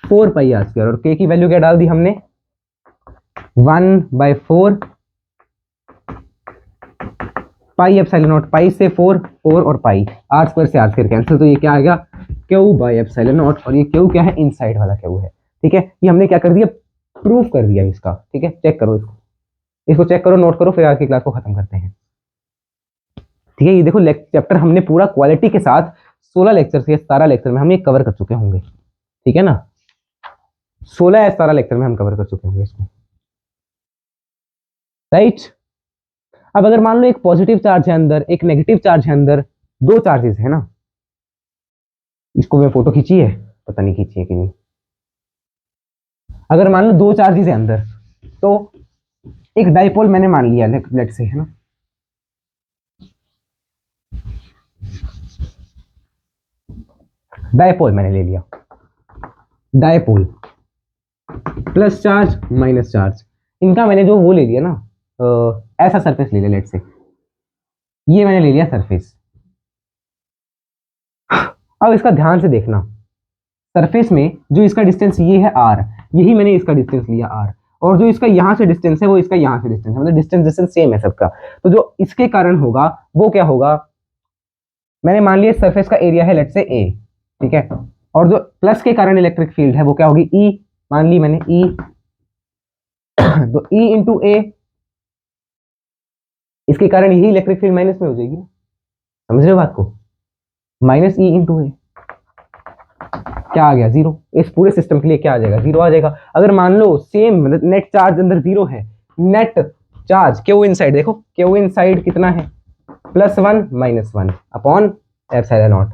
[SPEAKER 1] 4 पाई आर स्क्वायर, और के की वैल्यू क्या डाल दी हमने, 1/4 पाई एप्सिलॉन नॉट, पाई से 4 4 और पाई, आर स्क्वायर से आर स्क्वायर कैंसिल, तो ये क्या आ गया, क्यू बाई एप्सिलॉन नॉट, और ये क्यू क्या है, इनसाइड वाला क्यू है। ठीक है, ये हमने क्या कर दिया, प्रूफ कर दिया इसका। ठीक है, चेक करो इसको, इसको चेक करो, नोट करो, फिर आज की क्लास को खत्म करते हैं। ठीक है, ये देखो चैप्टर हमने पूरा क्वालिटी के साथ 16 लेक्चर या 17 लेक्चर में हम ये कवर कर चुके होंगे। ठीक है ना, 16 या 17 लेक्चर में हम कवर कर चुके होंगे इसको, राइट। अब अगर मान लो एक पॉजिटिव चार्ज है अंदर, एक नेगेटिव चार्ज है अंदर, दो चार्जेस है ना, इसको मैं फोटो खींची है, पता नहीं खींची है कि नहीं। अगर मान लो दो चार्जेस है अंदर, तो एक डाइपोल मैंने मान लिया लेट से, है ना, डाइपोल मैंने ले लिया, dipole plus charge minus charge, इनका मैंने जो वो ले लिया ना, ऐसा सरफेस ले लिया लेट से, ये मैंने ले लिया सरफेस। अब इसका ध्यान से देखना, सरफेस में जो इसका डिस्टेंस ये है r, यही मैंने इसका डिस्टेंस लिया r, और जो इसका यहां से डिस्टेंस है वो इसका यहां से डिस्टेंस है, मतलब डिस्टेंस सेम है सबका। तो जो इसके कारण होगा वो क्या होगा, मैंने मान लिया सरफेस का एरिया है लेट से a, ठीक है, और जो प्लस के कारण इलेक्ट्रिक फील्ड है वो क्या होगी E, मान ली मैंने E, तो E इंटू ए, इसके कारण यही इलेक्ट्रिक फील्ड माइनस में हो जाएगी, समझ रहे हो बात को, माइनस E इंटू ए, क्या आ गया जीरो। इस पूरे सिस्टम के लिए क्या आ जाएगा, जीरो आ जाएगा। अगर मान लो सेम नेट चार्ज अंदर जीरो है, नेट चार्ज क्यू इनसाइड, देखो क्यू इनसाइड कितना है, +1 -1 upon epsilon naught,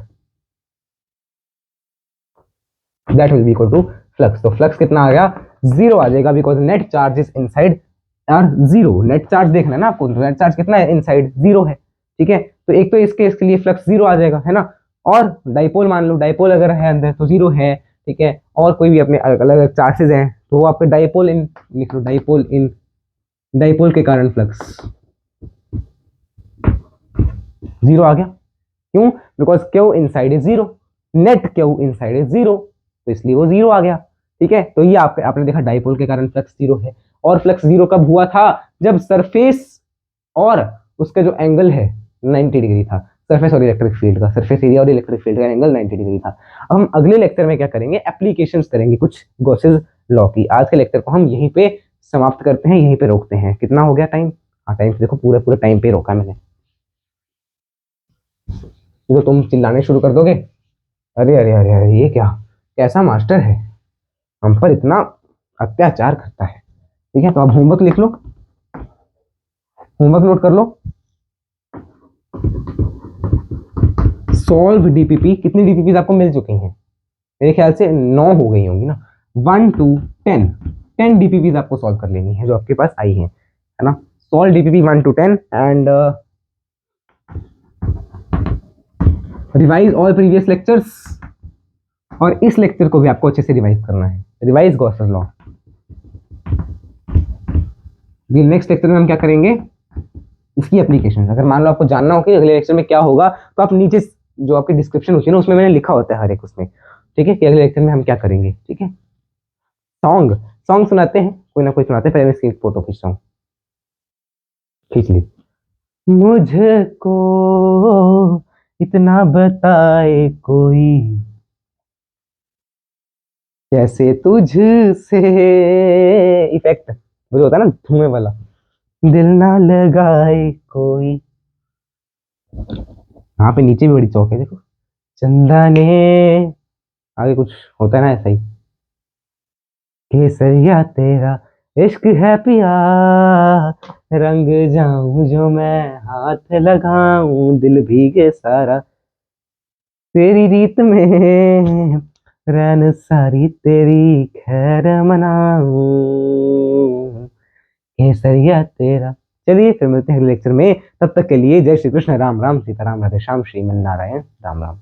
[SPEAKER 1] that will be equal to flux. तो फ्लक्स कितना आ गया, जीरो आ जाएगा, because net charges inside are zero. Net charge देखना है ना आपको, नेट चार्ज कितना है इनसाइड, जीरो है, ठीक है। तो एक तो इसके लिए फ्लक्स जीरो आ जाएगा, है ना। और डाइपोल मान लो, डाइपोल अगर है अंदर तो जीरो है, ठीक है। और कोई भी अपने अलग अलग चार्जेस हैं तो वो आपके डाइपोल इन लिख लो, डाइपोल इन, डाइपोल के कारण फ्लक्स जीरो आ गया। क्यों, because Q inside is zero, net Q inside is zero, तो इसलिए वो जीरो आ गया, ठीक है। तो ये आपने देखा डाइपोल के कारण फ्लक्स जीरो है। और फ्लक्स जीरो कब हुआ था, जब सरफेस और उसका जो एंगल है 90 डिग्री था, सरफेस और इलेक्ट्रिक फील्ड का, सरफेस एरिया और इलेक्ट्रिक फील्ड का एंगल 90 डिग्री था। अब हम अगले लेक्चर में क्या करेंगे, एप्लीकेशंस करेंगे कुछ गॉसेस लॉ की। आज के लेक्चर को हम यहीं पे समाप्त करते हैं, यहीं पे रोकते हैं। कितना हो गया टाइम, हाँ टाइम देखो, पूरे पूरे टाइम पे रोका मैंने। तो तुम चिल्लाने शुरू कर दोगे, अरे अरे अरे अरे ये क्या, कैसा मास्टर है, हम पर इतना अत्याचार करता है। ठीक है, तो अब होमवर्क लिख लो, होमवर्क नोट कर लो। सॉल्व डीपीपी, कितनी डीपीपी आपको मिल चुकी हैं, मेरे ख्याल से 9 हो गई होंगी ना, 1 to 10 डीपीपी आपको सॉल्व कर लेनी है जो आपके पास आई है ना। Solve DPP 1 to 10 and revise all previous lectures. और इस लेक्चर को भी आपको अच्छे से रिवाइज करना है, revise Gauss's law. Next lecture में हम क्या करेंगे, इसकी एप्लीकेशन। अगर मान लो आपको जानना हो कि अगले लेक्चर में क्या होगा, तो आप नीचे जो आपकी डिस्क्रिप्शन होती है ना, उसमें मैंने लिखा होता है हर एक उसमें, ठीक है, कि अगले लेक्चर में हम क्या करेंगे। ठीक है, सॉन्ग सुनाते हैं, कोई ना कोई सुनाते हैं। पहले मैं इसकी फोटो खींचता हूँ, खींच ली। मुझको इतना बताए कोई, कैसे तुझसे, इफेक्ट वो होता है ना धुएं वाला, दिल ना लगाए कोई। यहाँ पे नीचे भी बड़ी चौक है देखो, चंदा ने, आगे कुछ होता है ना ऐसा ही, केसरिया तेरा इश्क है पिया, रंग जाऊं जो मैं हाथ लगाऊं, दिल भीगे सारा तेरी रीत में, रैन सारी तेरी खैर मनाऊं, केसरिया तेरा। चलिए फिर मिलते हैं अगले लेक्चर में, तब तक के लिए जय श्री कृष्ण, राम राम, सीताराम, राधे श्याम, श्रीमन नारायण, राम राम।